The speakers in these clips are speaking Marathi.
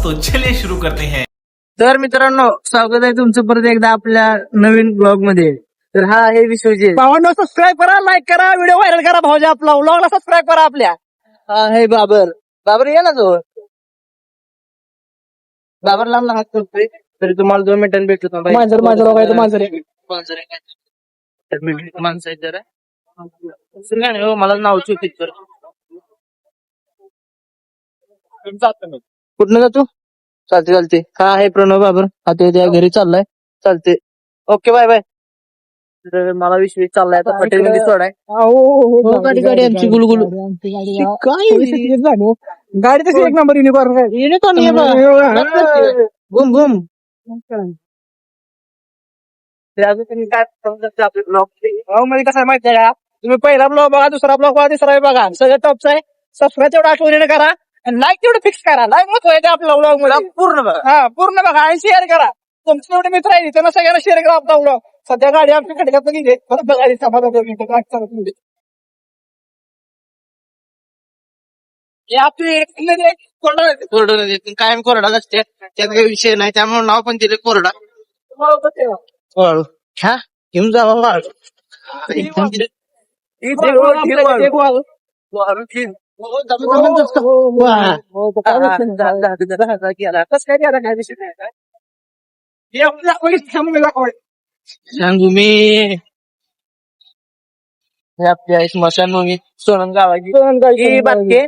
तो चलिए शुरू करते हैं। तर मित्रांनो, स्वागत आहे तुमचं परत एकदा आपल्या नवीन ब्लॉग मध्ये. तर हा आहे विश्वजित. भावांनो सबस्क्राईब करा, लाईक करा, व्हिडिओ व्हायरल करा. भाऊजा आपला व्लॉगला सबस्क्राईब करा आपल्या. हा आहे बाबर. बाबर या ना जवळ. बाबर लांब हात करतोय तरी तुम्हाला 2 मिनिटांनी भेटतो. मांजर बघायचं मांजर आहे. माणसं आहेत जरा. काय नाही हो, मला नाव चुकीत कर. कुठनं जातो? चालते. हा आहे प्रणव बाबर. आता त्या घरी चाललाय. चालते. Okay bye bye. तर मला विश्वास चाललाय आता हॉटेलमध्ये सोडाय. हो, गाडी आमची गुलगुल. गाडी तशी एक नंबर युनिकॉर्न आहे. युनिकॉर्न ये बघा. घुम घुम. आपले ब्लॉग मध्ये कसं आहे माहिती आहे का, तुम्ही पहिला ब्लॉग बघा, दुसरा ब्लॉग बघा, तिसरा बघा, सगळं टॉपचं आहे. सबस्क्राईब तेवढं आठवणीने करा आणि लाईक तेवढं फिक्स करा. लाईक महत्व आहे आपल्या ब्लॉग मध्ये. पूर्ण बघा. हा पूर्ण बघा आणि शेअर करा. तुमचे जेवढे मित्र आहे त्यांना सगळ्यांना शेअर करा आपला ब्लॉग. सध्या गाडी आमच्या खडक्यात गेली परत बघायची कोरडा कायम कोरडा असते, त्यात काही विषय नाही, त्यामुळे नाव पण दिले कोरडा. वाळू ह्या घेऊन जावा वाळू. सांगू मी हे आपली आहे स्मशानभूमी सोनम गावाची. बातके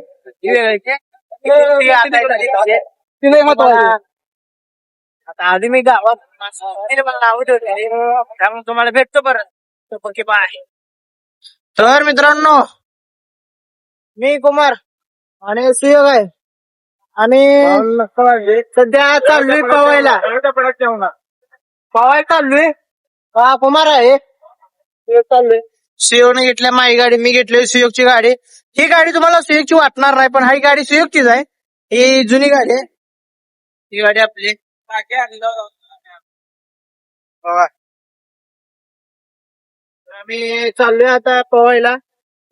आता आधी मी गावात नाव ठेवते, त्यामुळे तुम्हाला भेटतो परत. बाय. तर मित्रांनो, मी कुमार आणि सुयोग आहे आणि सध्या चाललोय पवायला. पवायला चाललोय. हा कुमार आहे. चाललोय. सुयोगने घेतल्या माझी गाडी, मी घेतली सुयोगची गाडी. ही गाडी तुम्हाला सुयोगची वाटणार नाही, पण ही गाडी सुयोगचीच आहे. ही जुनी गाडी आहे. ही गाडी आपली. आम्ही चाललोय आता पवायला.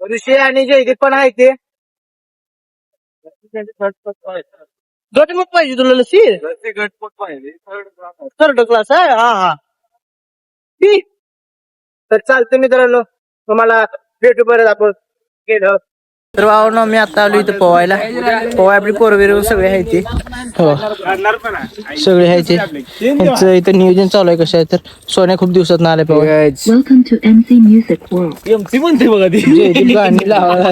ऋषी आणि जयदीप पण आहे ते. घटमुट पाहिजे तुला लसी? घटमुट पाहिजे. 3rd क्लास आहे. हा. तर चालतं मित्रांनो, तुम्हाला भेटू परत आपण गेलो. तर भावना मी आता आलो इथं पोवायला. पोवाय आपली पोरवीर सगळे आहे ते. हो सगळे आहे ते. त्यांचं इथं नियोजन चालू आहे. कसं आहे तर सोन्या खूप दिवसात ना आले Powai. Welcome to MC Music World. MC म्हणते बघा ती. जयदीप गाणी लावा.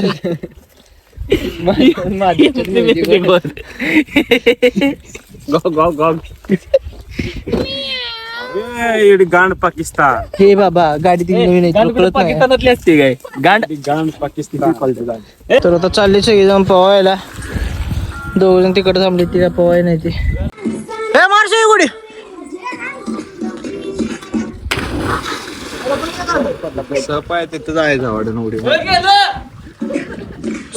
गांड पाकिस्तान. हे बाबा गाडी ती नवीन आहे, पाकिस्तानातली असते काय गांड पाकिस्तान. तर आता चालले सगळे जाऊन पवायला. 2 जण तिकडे थांबले, तिला पवाय नाही ते. मारशे गुडी तिथं जायचं वाटत.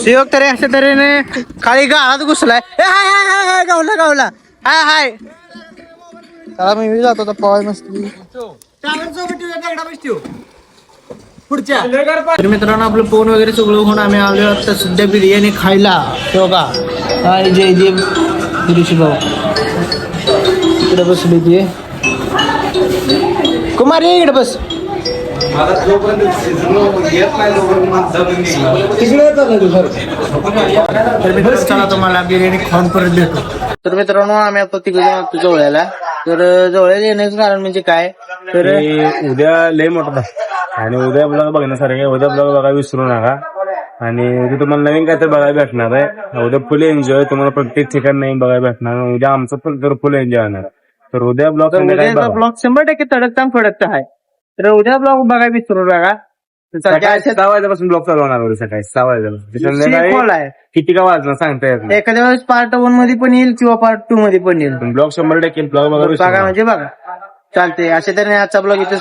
सुयोग तरी अशा तऱ्हेने खाली गावात घुसलाय. हाय गावला. हाय चला मी जातो आता पवाय मस्ती. पुढच्या तर मित्रांनो, आपलं फोन वगैरे सगळं होऊन आम्ही आलो आता सध्या बिर्याणी खायला. तेव्हा हाय जयदेव ऋषी भाऊ इकडे बसली ती. कुमार ये इकडे बस. चला तुम्हाला बिर्याणी खाऊन परत भेटू. तर मित्रांनो, आम्ही आता तिकडे जातो जवळ्याला. तर जवळ्याला येण्याचं कारण म्हणजे काय, तर उद्या लय मोठा आणि उद्या ब्लॉग बघण्यासारखं. उद्या ब्लॉग बघा विसरू नका. आणि उद्या तुम्हाला नवीन काय तर बघायला भेटणार आहे. उद्या फुल एन्जॉय. तुम्हाला प्रत्येक ठिकाणी नवीन बघायला भेटणार. उद्या आमचं पण तर फुल एन्जॉय होणार. तर उद्या ब्लॉग 100% तडकताम फडकत आहे. तर उद्या ब्लॉग बघायला विसरू नका. 6 वाजल्यापासून ब्लॉग चालू होणार. सकाळी 6 वाजल्यापासून किती का वाजणार सांगता येत नाही. एखाद्या वेळेस पार्ट 1 मध्ये पण येईल किंवा पार्ट 2 मध्ये पण येईल. ब्लॉग 100% ब्लॉग बघा म्हणजे बघा. चालते. अशा तऱ्हेने आजचा ब्लॉग इथे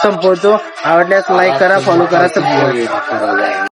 संपवतो. आवडल्यास लाईक करा, फॉलो करा, सबस्क्राईब करा.